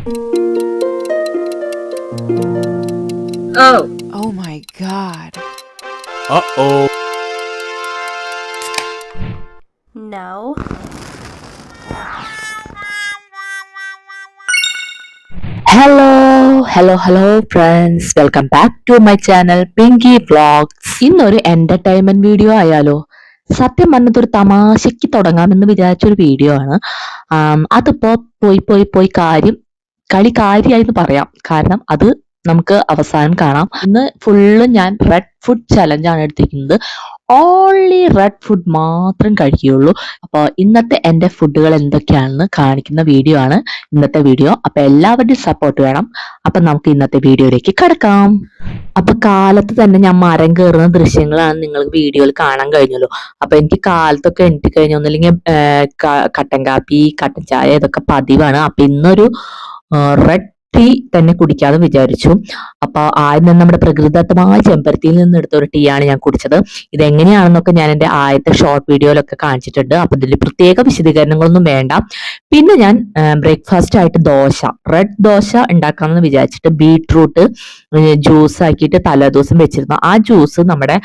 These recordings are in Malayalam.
Oh. Oh my god. Uh-oh. No. Hello friends, welcome back to my channel Pinky vlogs. ഇന്നൊരു എന്റർടൈൻമെന്റ് വീഡിയോ ആയാലോ? സത്യം പറഞ്ഞത് ഒരു തമാശയ്ക്ക് തുടങ്ങാമെന്ന് വിചാരിച്ചൊരു വീഡിയോ ആണ്. അതിപ്പോ പോയി കളി കാര്യമായെന്ന് പറയാം. കാരണം അത് നമുക്ക് അവസാനം കാണാം. ഇന്ന് ഫുള്ള് ഞാൻ റെഡ് ഫുഡ് ചലഞ്ചാണ് എടുത്തിരിക്കുന്നത്. ഓൺലി റെഡ് ഫുഡ് മാത്രം കഴിക്കുകയുള്ളൂ. അപ്പോൾ ഇന്നത്തെ എൻ്റെ ഫുഡുകൾ എന്തൊക്കെയാണെന്ന് കാണിക്കുന്ന വീഡിയോ ആണ് ഇന്നത്തെ വീഡിയോ. അപ്പൊ എല്ലാവരുടെയും സപ്പോർട്ട് വേണം. അപ്പൊ നമുക്ക് ഇന്നത്തെ വീഡിയോയിലേക്ക് കടക്കാം. അപ്പൊ കാലത്ത് തന്നെ ഞാൻ മരം കയറുന്ന ദൃശ്യങ്ങളാണ് നിങ്ങൾക്ക് വീഡിയോയിൽ കാണാൻ കഴിഞ്ഞല്ലോ. അപ്പൊ എനിക്ക് കാലത്തൊക്കെ എണീറ്റ് കഴിഞ്ഞ ഒന്നില്ലെങ്കിൽ കട്ടൻ കാപ്പി, കട്ടൻ ചായ ഇതൊക്കെ പതിവാണ്. അപ്പൊ ഇന്നൊരു റെഡ് ടീ തന്നെ കുടിക്കാതെ വിചാരിച്ചു. അപ്പൊ ആദ്യം തന്നെ നമ്മുടെ പ്രകൃതിദത്തമായ ചെമ്പരത്തിയിൽ നിന്ന് എടുത്ത ഒരു ടീ ആണ് ഞാൻ കുടിച്ചത്. ഇതെങ്ങനെയാണെന്നൊക്കെ ഞാൻ എൻ്റെ ആദ്യത്തെ ഷോർട്ട് വീഡിയോയിലൊക്കെ കാണിച്ചിട്ടുണ്ട്. അപ്പൊ ഇതിൽ പ്രത്യേക വിശദീകരണങ്ങളൊന്നും വേണ്ട. പിന്നെ ഞാൻ ബ്രേക്ക്ഫാസ്റ്റ് ആയിട്ട് റെഡ് ദോശ ഉണ്ടാക്കാമെന്ന് വിചാരിച്ചിട്ട് ബീട്രൂട്ട് ജ്യൂസ് ആക്കിയിട്ട് തലേദിവസം വെച്ചിരുന്നു. ആ ജ്യൂസ് നമ്മുടെ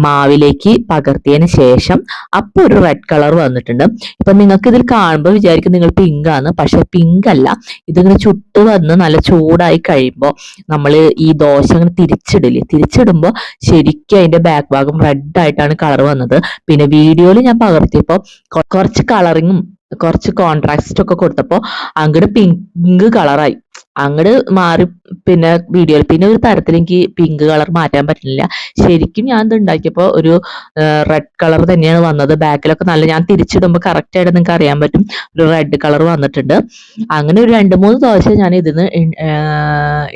മാവിലേക്ക് പകർത്തിയതിന് ശേഷം അപ്പൊ ഒരു റെഡ് കളർ വന്നിട്ടുണ്ട്. ഇപ്പൊ നിങ്ങൾക്ക് ഇതിൽ കാണുമ്പോൾ വിചാരിക്കും നിങ്ങൾ പിങ്ക് ആണ്, പക്ഷെ പിങ്ക് അല്ല. ഇതിങ്ങനെ ചുട്ട് വന്ന് നല്ല ചൂടായി കഴിയുമ്പോൾ നമ്മൾ ഈ ദോശ ഇങ്ങനെ തിരിച്ചിടുമ്പോൾ ശരിക്കും അതിന്റെ ബാക്ക് ഭാഗം റെഡ് ആയിട്ടാണ് കളർ വന്നത്. പിന്നെ വീഡിയോയിൽ ഞാൻ പകർത്തിയപ്പോൾ കുറച്ച് കളറിങ്ങും കുറച്ച് കോൺട്രാസ്റ്റ് ഒക്കെ കൊടുത്തപ്പോൾ അങ്ങോട്ട് പിങ്ക് കളറായി, അങ്ങോട്ട് മാറി. പിന്നെ വീഡിയോയിൽ പിന്നെ ഒരു തരത്തിൽ എനിക്ക് പിങ്ക് കളർ മാറ്റാൻ പറ്റുന്നില്ല. ശരിക്കും ഞാൻ ഇത് ഉണ്ടാക്കിയപ്പോൾ ഒരു റെഡ് കളർ തന്നെയാണ് വന്നത്. ബാക്കിലൊക്കെ നല്ല, ഞാൻ തിരിച്ചിടുമ്പോൾ കറക്റ്റ് ആയിട്ട് നിങ്ങൾക്ക് അറിയാൻ പറ്റും, ഒരു റെഡ് കളർ വന്നിട്ടുണ്ട്. അങ്ങനെ ഒരു 2-3 ദോശ ഞാൻ ഇതിന്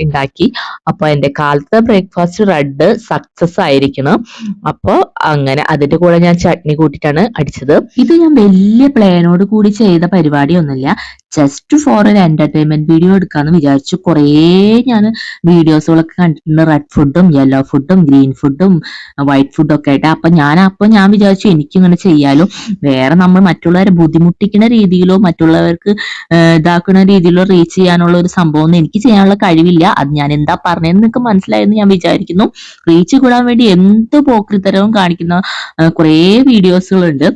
ഉണ്ടാക്കി. അപ്പൊ എന്റെ കാലത്തെ ബ്രേക്ക്ഫാസ്റ്റ് റെഡ് സക്സസ് ആയിരിക്കണം. അപ്പൊ അങ്ങനെ അതിന്റെ കൂടെ ഞാൻ ചട്നി കൂട്ടിയിട്ടാണ് അടിച്ചത്. ഇത് ഞാൻ വലിയ പ്ലാനോട് കൂടി ചെയ്ത പരിപാടിയൊന്നുമില്ല. ജസ്റ്റ് ഫോർ ഒരു എന്റർടൈൻമെന്റ് വീഡിയോ എടുക്കാന്ന് വിചാരിച്ചു. കുറേ ഞാൻ വീഡിയോസുകളൊക്കെ കണ്ടിട്ടുണ്ട്, റെഡ് ഫുഡും യെല്ലോ ഫുഡും ഗ്രീൻ ഫുഡും വൈറ്റ് ഫുഡും ഒക്കെ ആയിട്ട്. അപ്പൊ ഞാൻ വിചാരിച്ചു എനിക്കിങ്ങനെ ചെയ്യാലോ. വേറെ നമ്മൾ മറ്റുള്ളവരെ ബുദ്ധിമുട്ടിക്കുന്ന രീതിയിലോ മറ്റുള്ളവർക്ക് ഇതാക്കുന്ന രീതിയിലോ റീച്ച് ചെയ്യാനുള്ള ഒരു സംഭവം എനിക്ക് ചെയ്യാനുള്ള കഴിവില്ല. അത് ഞാൻ എന്താ പറഞ്ഞതെന്ന് നിങ്ങൾക്ക് മനസ്സിലായെന്ന് ഞാൻ വിചാരിക്കുന്നു. റീച്ച് കൂടാൻ വേണ്ടി എന്ത് പോക്രിത്തരവും കാണിക്കുന്ന കുറേ വീഡിയോസുകളുണ്ട്.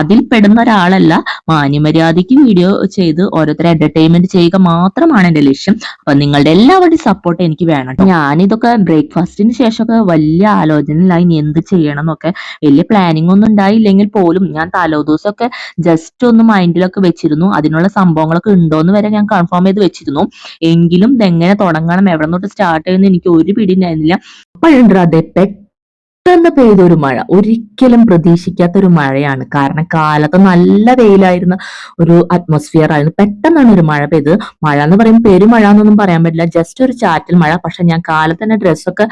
അതിൽ പെടുന്ന ഒരാളല്ല. മാന്യമര്യാദയ്ക്ക് വീഡിയോ ചെയ്ത് ഓരോരുത്തരെ എന്റർടൈൻമെന്റ് ചെയ്യുക മാത്രമാണ് എന്റെ ലക്ഷ്യം. അപ്പൊ നിങ്ങളുടെ എല്ലാവരുടെയും സപ്പോർട്ട് എനിക്ക് വേണം. ഞാനിതൊക്കെ ബ്രേക്ക്ഫാസ്റ്റിന് ശേഷമൊക്കെ വലിയ ആലോചനയിലായി ഇനി എന്ത് ചെയ്യണം എന്നൊക്കെ. വലിയ പ്ലാനിങ് ഒന്നും ഉണ്ടായില്ലെങ്കിൽ പോലും ഞാൻ തലേദിവസമൊക്കെ ജസ്റ്റ് ഒന്ന് മൈൻഡിലൊക്കെ വെച്ചിരുന്നു. അതിനുള്ള സംഭവങ്ങളൊക്കെ ഉണ്ടോന്ന് വരെ ഞാൻ കൺഫേം ചെയ്ത് വെച്ചിരുന്നു. എങ്കിലും ഇതെങ്ങനെ തുടങ്ങണം, എവിടെ തൊട്ട് സ്റ്റാർട്ട് ചെയ്യുന്ന എനിക്ക് ഒരു പിടി ഉണ്ടായിരുന്നില്ല. അപ്പോഴുണ്ട് അതെ പെട്ടെന്ന് പെയ്തൊരു മഴ, ഒരിക്കലും പ്രതീക്ഷിക്കാത്തൊരു മഴയാണ്. കാരണം കാലത്ത് നല്ല വെയിലായിരുന്ന ഒരു അറ്റ്മോസ്ഫിയർ ആയിരുന്നു. പെട്ടെന്നാണ് ഒരു മഴ പെയ്ത്. മഴ എന്ന് പറയുമ്പോൾ പെരുമഴ എന്നൊന്നും പറയാൻ പറ്റില്ല, ജസ്റ്റ് ഒരു ചാറ്റൽ മഴ. പക്ഷെ ഞാൻ കാലത്ത് തന്നെ ഡ്രസ്സൊക്കെ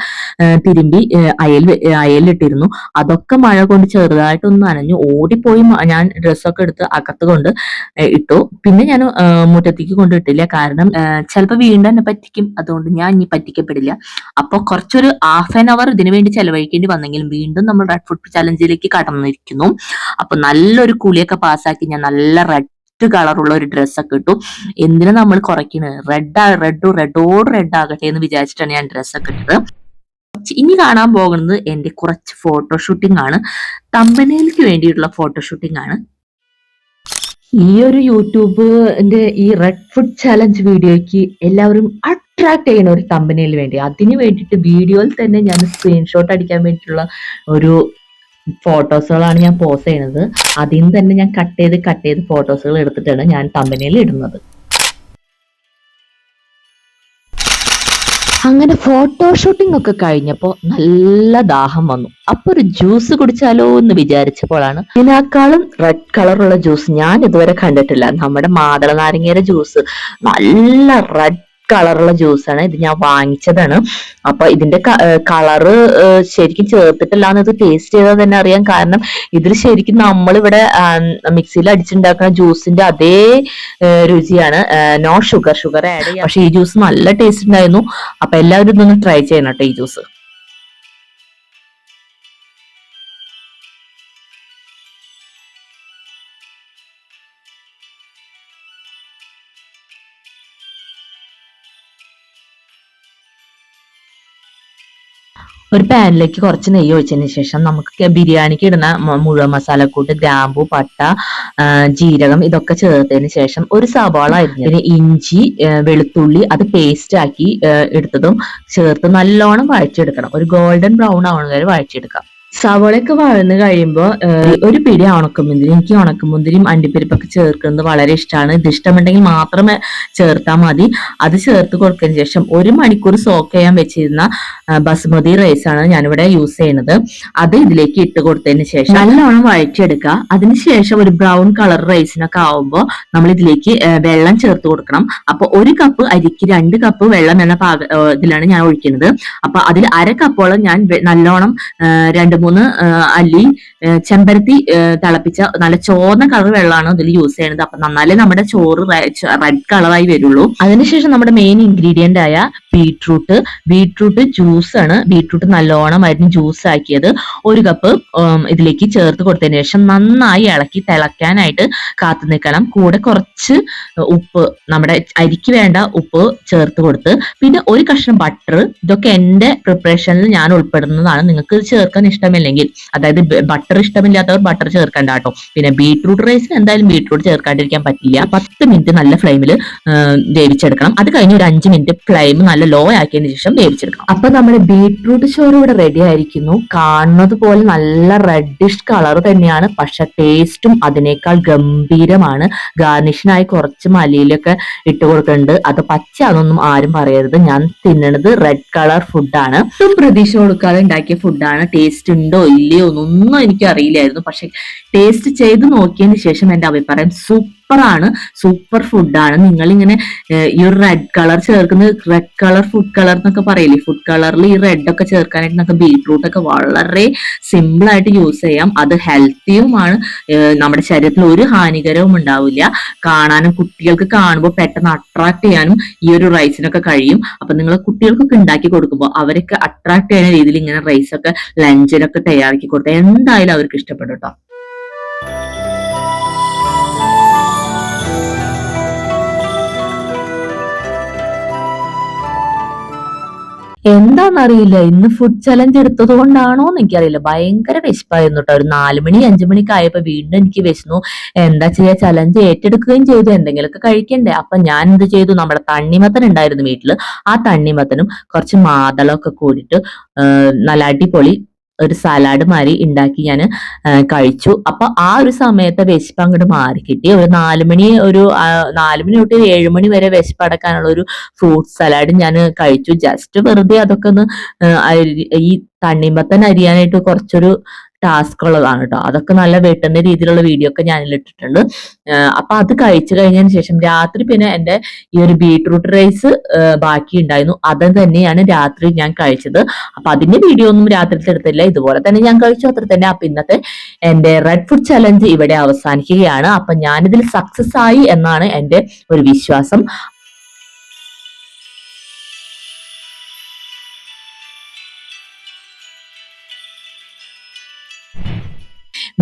തിരുമ്പി അയലിട്ടിരുന്നു. അതൊക്കെ മഴ കൊണ്ട് ചെറുതായിട്ടൊന്ന് നനഞ്ഞു. ഓടിപ്പോയി ഞാൻ ഡ്രസ്സൊക്കെ എടുത്ത് അകത്ത് കൊണ്ട് ഇട്ടു. പിന്നെ ഞാൻ മുറ്റത്തേക്ക് കൊണ്ടിട്ടില്ല, കാരണം ചിലപ്പോൾ വീണ്ടും എന്നെ പറ്റിക്കും. അതുകൊണ്ട് ഞാൻ ഇനി പറ്റിക്കപ്പെടില്ല. അപ്പോൾ കുറച്ചൊരു ഹാഫ് ആൻ അവർ ഇതിനു വേണ്ടി ചെലവഴിക്കേണ്ടി വന്നെങ്കിലും വീണ്ടും നമ്മൾ റെഡ് ഫുഡ് ചലഞ്ചിലേക്ക് കടന്നിരിക്കുന്നു. അപ്പൊ നല്ലൊരു കുളിയൊക്കെ പാസ്സാക്കി ഞാൻ നല്ല റെഡ് കളറുള്ള ഒരു ഡ്രസ്സൊക്കെ ഇട്ടു. എന്തിനാ നമ്മൾ കുറയ്ക്കുന്നത്, റെഡോട് റെഡ് ആകട്ടെ എന്ന് വിചാരിച്ചിട്ടാണ് ഞാൻ ഡ്രസ്സൊക്കെ ഇട്ടത്. ഇനി കാണാൻ പോകുന്നത് എന്റെ കുറച്ച് ഫോട്ടോഷൂട്ടിംഗ് ആണ്. തമ്പനയിലേക്ക് വേണ്ടിയിട്ടുള്ള ഫോട്ടോഷൂട്ടിംഗ് ആണ്. ഈ ഒരു യൂട്യൂബിന്റെ ഈ റെഡ് ഫുഡ് ചലഞ്ച് വീഡിയോയ്ക്ക് എല്ലാവരും അട്രാക്ട് ചെയ്യുന്ന ഒരു തമ്പനയിൽ വേണ്ടി, അതിന് വേണ്ടിയിട്ട് വീഡിയോയിൽ തന്നെ ഞാൻ സ്ക്രീൻഷോട്ട് അടിക്കാൻ വേണ്ടിയിട്ടുള്ള ഒരു ഫോട്ടോസുകളാണ് ഞാൻ പോസ്റ്റ് ചെയ്യുന്നത്. അതിൽ നിന്ന് തന്നെ ഞാൻ കട്ട് ചെയ്ത് ഫോട്ടോസുകൾ എടുത്തിട്ടാണ് ഞാൻ തമ്പനയിൽ ഇടുന്നത്. അങ്ങനെ ഫോട്ടോഷൂട്ടിംഗ് ഒക്കെ കഴിഞ്ഞപ്പോൾ നല്ല ദാഹം വന്നു. അപ്പൊ ഒരു ജ്യൂസ് കുടിച്ചാലോ എന്ന് വിചാരിച്ചപ്പോഴാണ് ഇതിനേക്കാളും റെഡ് കളറുള്ള ജ്യൂസ് ഞാൻ ഇതുവരെ കണ്ടിട്ടില്ല. നമ്മുടെ മാതള നാരങ്ങയുടെ ജ്യൂസ്, നല്ല റെഡ് കളറുള്ള ജ്യൂസാണ് ഇത്. ഞാൻ വാങ്ങിച്ചതാണ്. അപ്പൊ ഇതിന്റെ കളറ് ശരിക്കും ചേർത്തിട്ടില്ല എന്ന് ഇത് ടേസ്റ്റ് ചെയ്താൽ തന്നെ അറിയാം. കാരണം ഇതിൽ ശരിക്കും നമ്മളിവിടെ മിക്സിയിൽ അടിച്ചുണ്ടാക്കുന്ന ജ്യൂസിന്റെ അതേ രുചിയാണ്. നോ ഷുഗർ ആഡ് ചെയ്യാം. പക്ഷെ ഈ ജ്യൂസ് നല്ല ടേസ്റ്റ് ഉണ്ടായിരുന്നു. അപ്പൊ എല്ലാവരും ഇതൊന്ന് ട്രൈ ചെയ്യണം കേട്ടോ ഈ ജ്യൂസ്. ഒരു പാനിലേക്ക് കുറച്ച് നെയ്യ് ഒഴിച്ചതിന് ശേഷം നമുക്ക് ബിരിയാണിക്ക് ഇടുന്ന മുഴുവൻ മസാലക്കൂട്ട്, ഗ്രാമ്പു, പട്ട, ജീരകം ഇതൊക്കെ ചേർത്തതിന് ശേഷം ഒരു സവാള അരിഞ്ഞതിന് ഇഞ്ചി, വെളുത്തുള്ളി അത് പേസ്റ്റ് ആക്കി എടുത്തതും ചേർത്ത് നല്ലോണം വഴച്ചെടുക്കണം. ഒരു ഗോൾഡൻ ബ്രൗൺ ആവുന്ന വരെ വഴച്ചെടുക്കാം. സവോളയൊക്കെ വഴന്ന് കഴിയുമ്പോൾ ഒരു പിടി ഉണക്കമുന്തിരി, എനിക്ക് ഉണക്കമുന്തിരിയും അണ്ടിപ്പരിപ്പൊക്കെ ചേർക്കുന്നത് വളരെ ഇഷ്ടമാണ്. ഇത് ഇഷ്ടമുണ്ടെങ്കിൽ മാത്രമേ ചേർത്താൽ മതി. അത് ചേർത്ത് കൊടുത്തതിന് ശേഷം 1 മണിക്കൂർ സോക്ക് ചെയ്യാൻ വെച്ചിരുന്ന ബസുമതി റൈസ് ആണ് ഞാനിവിടെ യൂസ് ചെയ്യുന്നത്. അത് ഇതിലേക്ക് ഇട്ട് കൊടുത്തതിന് ശേഷം നല്ലോണം വഴറ്റിയെടുക്കുക. അതിനുശേഷം ഒരു ബ്രൗൺ കളർ റൈസിനൊക്കെ ആവുമ്പോൾ നമ്മൾ ഇതിലേക്ക് വെള്ളം ചേർത്ത് കൊടുക്കണം. അപ്പൊ 1 കപ്പ് അരിക്ക് 2 കപ്പ് വെള്ളം എന്ന ഇതിലാണ് ഞാൻ ഒഴിക്കുന്നത്. അപ്പൊ അതിൽ 1/2 കപ്പോളം ഞാൻ നല്ലോണം 2-3 അല്ലി ചെമ്പരത്തി തിളപ്പിച്ച നല്ല ചോന്ന കളർ വെള്ളമാണ് ഇതിൽ യൂസ് ചെയ്യുന്നത്. അപ്പൊ നന്നാലേ നമ്മുടെ ചോറ് റെഡ് കളറായി വരുള്ളൂ. അതിനുശേഷം നമ്മുടെ മെയിൻ ഇൻഗ്രീഡിയന്റ് ആയ ബീട്രൂട്ട് ജ്യൂസ് ആണ്. ബീട്രൂട്ട് നല്ലോണം അരിഞ്ഞ് ജ്യൂസ് ആക്കിയത് 1 കപ്പ് ഇതിലേക്ക് ചേർത്ത് കൊടുത്തതിന് ശേഷം നന്നായി ഇളക്കി തിളക്കാനായിട്ട് കാത്തു നിൽക്കണം. കൂടെ കുറച്ച് ഉപ്പ്, നമ്മുടെ അരിക്ക് വേണ്ട ഉപ്പ് ചേർത്ത് കൊടുത്ത്, പിന്നെ 1 കഷ്ണം ബട്ടർ. ഇതൊക്കെ എന്റെ പ്രിപ്പറേഷനിൽ ഞാൻ ഉൾപ്പെടുന്നതാണ്. നിങ്ങൾക്ക് ചേർക്കാൻ ഇഷ്ടമില്ലെങ്കിൽ, അതായത് ബട്ടർ ഇഷ്ടമില്ലാത്തവർ ബട്ടർ ചേർക്കണ്ട കേട്ടോ. പിന്നെ ബീട്രൂട്ട് റൈസിന് എന്തായാലും ബീട്രൂട്ട് ചേർക്കാണ്ടിരിക്കാൻ പറ്റില്ല. 10 മിനിറ്റ് നല്ല ഫ്ലെയിമിൽ വേവിച്ചെടുക്കണം. അത് കഴിഞ്ഞ് ഒരു 5 മിനിറ്റ് ഫ്ലെയിം നല്ല ലോ ആക്കിയതിന് ശേഷം വേവിച്ചെടുക്കണം. അപ്പൊ നമ്മുടെ ബീട്രൂട്ട് ചോറ് ഇവിടെ റെഡി ആയിരിക്കുന്നു. കാണുന്നത് പോലെ നല്ല റെഡിഷ് കളർ തന്നെയാണ്, പക്ഷെ ടേസ്റ്റും അതിനേക്കാൾ ഗംഭീരമാണ്. ഗാർണിഷിനായി കുറച്ച് മല്ലിയിലൊക്കെ ഇട്ട് കൊടുക്കുന്നുണ്ട്. അത് പച്ചയാണെന്നൊന്നും ആരും പറയരുത്. ഞാൻ തിന്നണത് റെഡ് കളർ ഫുഡാണ്. ഒട്ടും പ്രതീക്ഷ കൊടുക്കാതെ ഉണ്ടാക്കിയ ഫുഡാണ്. ടേസ്റ്റ് ഉണ്ടോ ഇല്ലയോ എന്നൊന്നും എനിക്ക് അറിയില്ലായിരുന്നു. പക്ഷെ ടേസ്റ്റ് ചെയ്ത് നോക്കിയതിന് ശേഷം എന്റെ അഭിപ്രായം സൂപ്പറാണ്, സൂപ്പർ ഫുഡാണ്. നിങ്ങൾ ഇങ്ങനെ ഈ ഒരു റെഡ് കളർ ചേർക്കുന്നത്, റെഡ് കളർ ഫുഡ് കളർ എന്നൊക്കെ പറയില്ലേ, ഫുഡ് കളറിൽ ഈ റെഡ് ഒക്കെ ചേർക്കാനായിട്ട് നമുക്ക് ബീട്രൂട്ട് ഒക്കെ വളരെ സിമ്പിൾ ആയിട്ട് യൂസ് ചെയ്യാം. അത് ഹെൽത്തിയുമാണ്, നമ്മുടെ ശരീരത്തിൽ ഒരു ഹാനികരവും ഉണ്ടാവില്ല. കാണാനും കുട്ടികൾക്ക് കാണുമ്പോൾ പെട്ടെന്ന് അട്രാക്ട് ചെയ്യാനും ഈ ഒരു റൈസിനൊക്കെ കഴിയും. അപ്പൊ നിങ്ങൾ കുട്ടികൾക്കൊക്കെ ഉണ്ടാക്കി കൊടുക്കുമ്പോൾ അവരൊക്കെ അട്രാക്ട് ചെയ്യുന്ന രീതിയിൽ ഇങ്ങനെ റൈസ് ഒക്കെ ലഞ്ചിനൊക്കെ തയ്യാറാക്കി കൊടുത്താൽ എന്തായാലും അവർക്ക് ഇഷ്ടപ്പെടും കേട്ടോ. എന്താണെന്നറിയില്ല, ഇന്ന് ഫുഡ് ചലഞ്ച് എടുത്തത് കൊണ്ടാണോ എന്ന് എനിക്കറിയില്ല. ഭയങ്കര വിശപ്പായിരുന്നു കേട്ടോ. ഒരു 4 മണി 5 മണിക്ക് ആയപ്പോ വീണ്ടും എനിക്ക് വിശന്നു. എന്താ ചെയ്യാ, ചലഞ്ച് ഏറ്റെടുക്കുകയും ചെയ്തു. എന്തെങ്കിലുമൊക്കെ കഴിക്കണ്ടേ. അപ്പൊ ഞാൻ എന്ത് ചെയ്തു, നമ്മുടെ തണ്ണിമത്തൻ ഉണ്ടായിരുന്നു വീട്ടില്. ആ തണ്ണിമത്തനും കുറച്ച് മാതളമൊക്കെ കൂടിയിട്ട് നല്ല അടിപൊളി ഒരു സലാഡ് മാതിരി ഉണ്ടാക്കി ഞാൻ കഴിച്ചു. അപ്പൊ ആ ഒരു സമയത്തെ വിശപ്പ് അങ്ങോട്ട് മാറിക്കിട്ടി. ഒരു 4 മണി തൊട്ട് 7 മണി വരെ വിശപ്പ് അടക്കാനുള്ള ഒരു ഫ്രൂട്ട് സലാഡ് ഞാൻ കഴിച്ചു. ജസ്റ്റ് വെറുതെ അതൊക്കെ ഒന്ന് ഈ തണ്ണിമത്തൻ അരിയാനായിട്ട് കുറച്ചൊരു ടാസ്ക് ഉള്ളതാണ് കേട്ടോ. അതൊക്കെ നല്ല വെട്ടുന്ന രീതിയിലുള്ള വീഡിയോ ഒക്കെ ഞാനിൽ ഇട്ടിട്ടുണ്ട്. അപ്പൊ അത് കഴിച്ചു കഴിഞ്ഞതിന് ശേഷം രാത്രി പിന്നെ എന്റെ ഈ ഒരു ബീട്രൂട്ട് റൈസ് ബാക്കി ഉണ്ടായിരുന്നു. അത് തന്നെയാണ് രാത്രി ഞാൻ കഴിച്ചത്. അപ്പൊ അതിന്റെ വീഡിയോ ഒന്നും രാത്രി എടുത്തില്ല. ഇതുപോലെ തന്നെ ഞാൻ കഴിച്ചു, അത്ര തന്നെ. അപ്പൊ ഇന്നത്തെ എന്റെ റെഡ് ഫുഡ് ചലഞ്ച് ഇവിടെ അവസാനിക്കുകയാണ്. അപ്പൊ ഞാനിതിൽ സക്സസ് ആയി എന്നാണ് എന്റെ ഒരു വിശ്വാസം.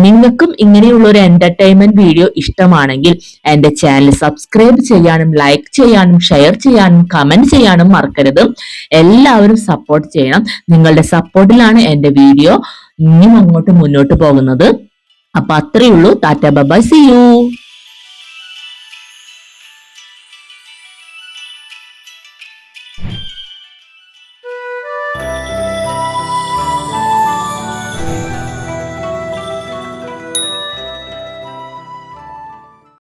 നിങ്ങൾക്കും ഇങ്ങനെയുള്ള ഒരു എന്റർടൈൻമെന്റ് വീഡിയോ ഇഷ്ടമാണെങ്കിൽ എന്റെ ചാനൽ സബ്സ്ക്രൈബ് ചെയ്യാനും ലൈക്ക് ചെയ്യാനും ഷെയർ ചെയ്യാനും കമന്റ് ചെയ്യാനും മറക്കരുത്. എല്ലാവരും സപ്പോർട്ട് ചെയ്യണം. നിങ്ങളുടെ സപ്പോർട്ടിലാണ് എന്റെ വീഡിയോ ഇനിയും അങ്ങോട്ട് മുന്നോട്ട് പോകുന്നത്. അപ്പൊ അത്രയേ ഉള്ളൂ. Ta-ta bye, see U.